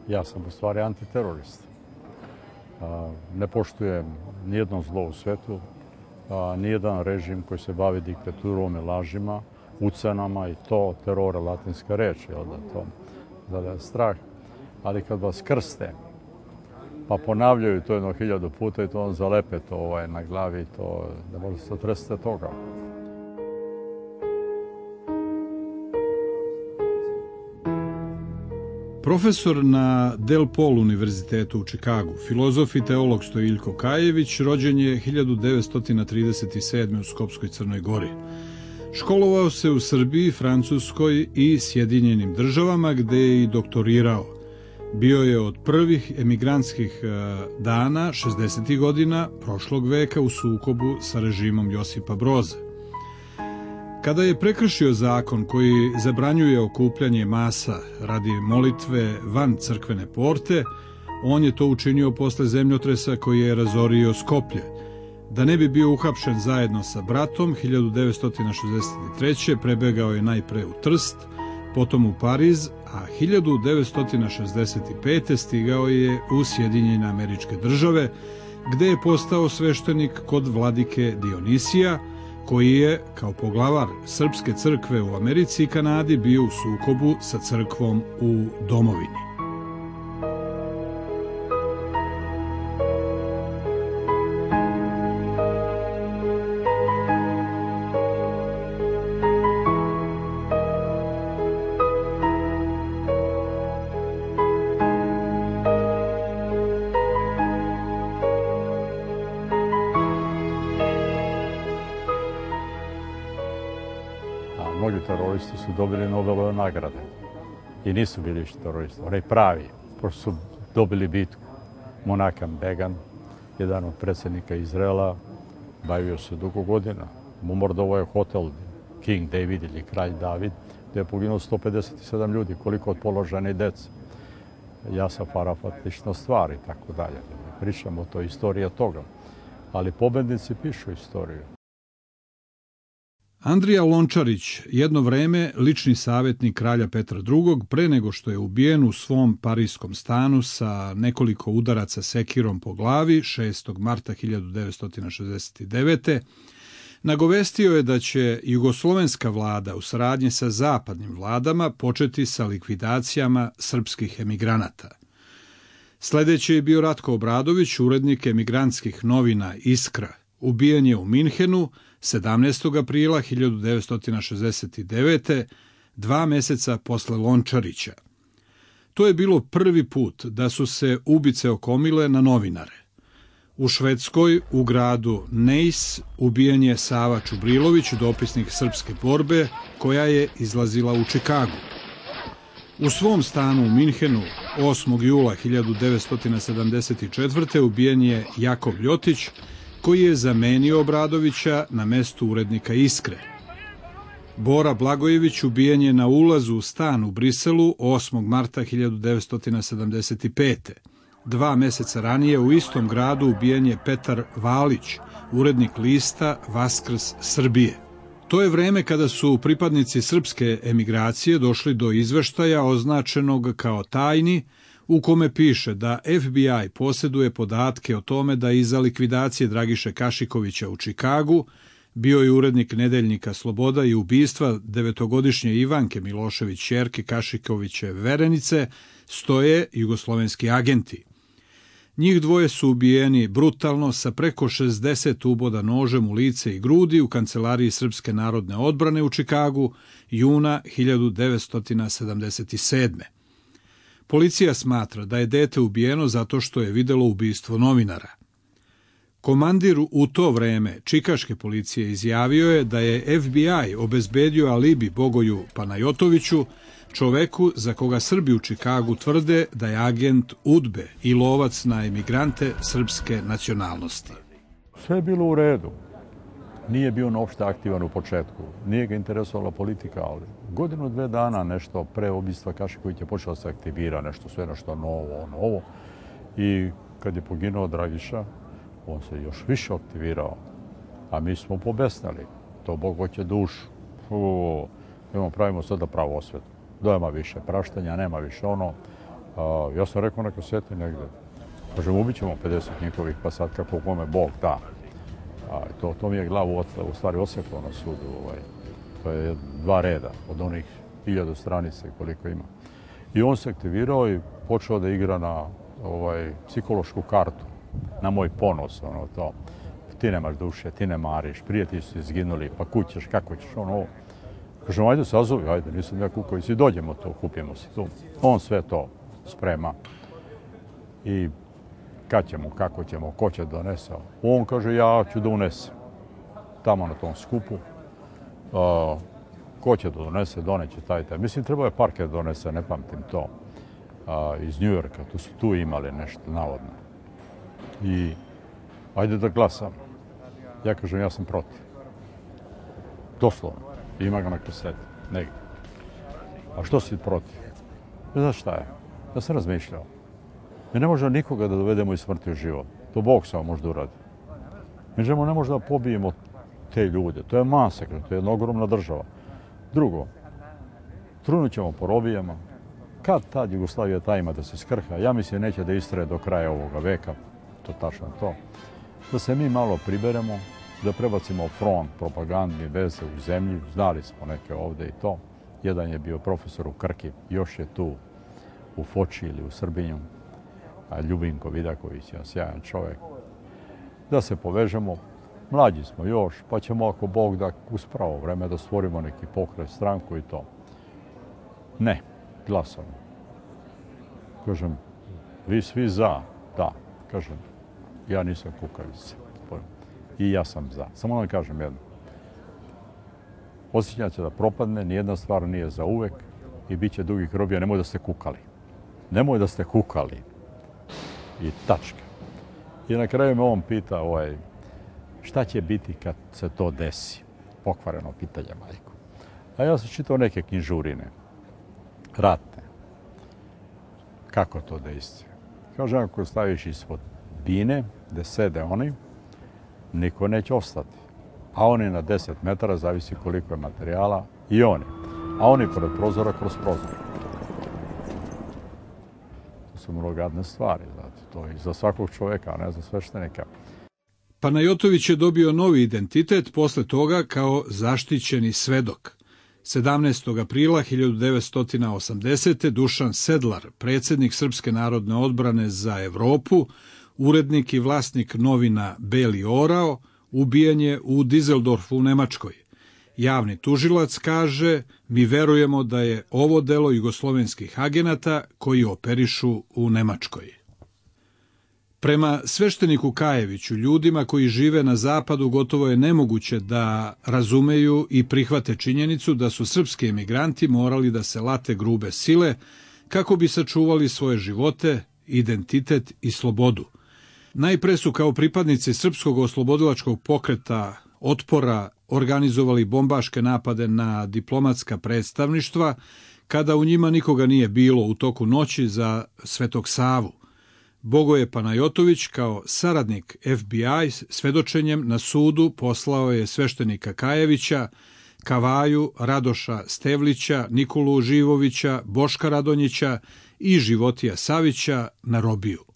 Ja sam u stvari antiterorist. Ne poštujem nijedno zlo u svetu, nijedan režim koji se bavi diktaturom i lažima, ucenama i to, terora, latinska reč, da je strah. Ali kad vas krste, pa ponavljaju to 1000 puta i to on zalepe to na glavi, to ne možete se otresti toga. Profesor na Del Pol univerzitetu u Čikagu, filozof i teolog Stojiljko Kajević, rođen je 1937. u Skopskoj Crnoj Gori. Školovao se u Srbiji, Francuskoj i Sjedinjenim Državama, gde je i doktorirao. Bio je od prvih emigrantskih dana 60. godina prošlog veka u sukobu sa režimom Josipa Broza. Kada je prekršio zakon koji zabranjuje okupljanje masa radi molitve van crkvene porte, on je to učinio posle zemljotresa koji je razorio Skoplje. Da ne bi bio uhapšen zajedno sa bratom, 1963. prebegao je najpre u Trst, potom u Pariz, a 1965. stigao je u Sjedinjene Američke Države, gde je postao sveštenik kod vladike Dionisija, koji je, kao poglavar Srpske crkve u Americi i Kanadi, bio u sukobu sa crkvom u domovini. Mnogi teroristi su dobili Nobelove nagrade i nisu bili teroristi, oni pravi, pošto su dobili bitku. Monakam Began, jedan od predsjednika Izraela, bavio se dugo godina. Bombardovao je hotel King David ili Kralj David, gdje je poginulo 157 ljudi, koliko od položene dece. Jasaf Arafat, lična stvar i tako dalje. Pričamo, to je istorija toga. Ali pobednici pišu istoriju. Andrija Lončarić, jedno vreme lični savjetnik kralja Petra II, pre nego što je ubijen u svom parijskom stanu sa nekoliko udaraca sekirom po glavi 6. marta 1969. nagovestio je da će jugoslovenska vlada u saradnji sa zapadnim vladama početi sa likvidacijama srpskih emigranata. Sledeći je bio Ratko Obradović, urednik emigrantskih novina Iskra. Ubijen je u Minhenu 17. aprila 1969. 2 meseca posle Lončarića. To je bilo prvi put da su se ubice okomile na novinare. U Švedskoj, u gradu Neis, ubijen je Sava Čubrilović, dopisnik Srpske borbe, koja je izlazila u Čikagu. U svom stanu u Minhenu 8. jula 1974. ubijen je Jakov Ljotić, koji je zamenio Obradovića na mestu urednika Iskre. Bora Blagojević ubijen je na ulazu u stan u Briselu 8. marta 1975. 2 meseca ranije u istom gradu ubijen je Petar Valić, urednik lista Vaskrs Srbije. To je vreme kada su pripadnici srpske emigracije došli do izveštaja označenog kao tajni, u kome piše da FBI posjeduje podatke o tome da iza likvidacije Dragiše Kašikovića u Čikagu, bio je urednik nedeljnika Sloboda i ubistva 9-godišnje Ivanke Milošević, ćerke Kašikoviće Verenice, stoje jugoslovenski agenti. Njih dvoje su ubijeni brutalno sa preko 60 uboda nožem u lice i grudi u kancelariji Srpske narodne odbrane u Čikagu juna 1977. Policija smatra da je dete ubijeno zato što je videlo ubistvo novinara. Komandir u to vreme čikaške policije izjavio je da je FBI obezbedio alibi Bogoju Panajotoviću, čoveku za koga Srbi u Čikagu tvrde da je agent UDBE i lovac na emigrante srpske nacionalnosti. Sve je bilo u redu. Nije bio uopšte aktivan u početku. Nije ga interesovala politika, ali 1-2 dana nešto pre ubistva Kašikovića počeo se aktivira, nešto novo. I kad je poginuo Dragiša, on se još više aktivirao. A mi smo pobesnali. To Bog hoće dušu. Pravimo sada pravo osvetu. Nema više praštanja, nema više ono. Ja sam rekao na kaseti negde. Kažem, ubit ćemo 50 njihovih, pa sad kako kome Bog da. To mi je glavu u stvari osjeklo na sudu. To je 2 reda od onih 1000 stranica koliko ima. I on se aktivirao i počeo da igra na psihološku kartu. Na moj ponos, to. Ti nemaš duše, ti ne mariš, prijatelji su izginuli, pa kućeš, kako ćeš, Kažem, ajde sazovi, ajde, nisam ja kukao, i dođemo to, kupimo se tu. On sve to sprema. I kad ćemo, kako ćemo, ko će donese. On kaže, ja ću da unesem. Tamo na tom skupu. Ko će da donese, doneće taj. Mislim, trebao je Parker donese, ne pamtim to. Iz Njujorka, to su tu imali nešto, navodno. I ajde da glasam. Ja kažem, ja sam protiv. Doslovno. Ima ga na kaseti, negdje. A što si protiv? Ne znaš šta je? Ja sam razmišljao. Mi ne možemo nikoga da dovedemo iz smrti u život. To Bog samo može da uradi. Mi ne možemo da pobijemo te ljude. To je masakr, to je jedna ogromna država. Drugo, trunut ćemo po robijama. Kad tad Jugoslavija ta ima da se skrha, ja mislim neće da istraje do kraja ovoga veka. To tačno to. Da se mi malo priberemo, da prebacimo front propagandni veze u zemlji. Znali smo neke ovde i to. Jedan je bio profesor u Krki, još je tu u Foči ili u Srbinju. Ljubinko Vidaković je sjajan čovjek. Da se povežemo, mlađi smo još, pa ćemo ako Bog da uz pravo vreme da stvorimo neki pokret, stranku i to. Ne, glasamo. Kažem, vi svi za? Da. Kažem, ja nisam kukavica. I ja sam za. Samo da vam kažem jedno. Osjećam će da propadne, nijedna stvar nije za uvek i bit će dugih robija. Nemoj da ste kukali. Nemoj da ste kukali. I tačka. I na kraju me on pita šta će biti kad se to desi? Pokvareno pitanje, majko. A ja sam čitao neke knjižurine. Ratne. Kako to dejstvuje? Kažem, ako staviš ispod bine, gde sede oni, niko neće ostati. A oni na 10 metara, zavisi koliko je materijala, i oni. A oni pored prozora, kroz prozor. To su mnogadne stvari, znate. To je za svakog čoveka, a ne za sveštenika. Panajotović je dobio novi identitet posle toga kao zaštićeni svedok. 17. aprila 1980. Dušan Sedlar, predsjednik Srpske narodne odbrane za Evropu, urednik i vlasnik novina Beli orao, ubijen je u Dizeldorfu u Nemačkoj. Javni tužilac kaže, mi verujemo da je ovo delo jugoslovenskih agenata koji operišu u Nemačkoj. Prema svešteniku Kajeviću, ljudima koji žive na zapadu gotovo je nemoguće da razumeju i prihvate činjenicu da su srpski emigranti morali da se late grube sile kako bi sačuvali svoje živote, identitet i slobodu. Najpre su kao pripadnici srpskog oslobodilačkog pokreta Otpora organizovali bombaške napade na diplomatska predstavništva kada u njima nikoga nije bilo u toku noći za Svetog Savu. Bogoje Panajotović kao saradnik FBI svedočenjem na sudu poslao je sveštenika Kajevića, Kavaju, Radoša Stevlića, Nikolu Živovića, Boška Radonjića i Životija Savića na robiju.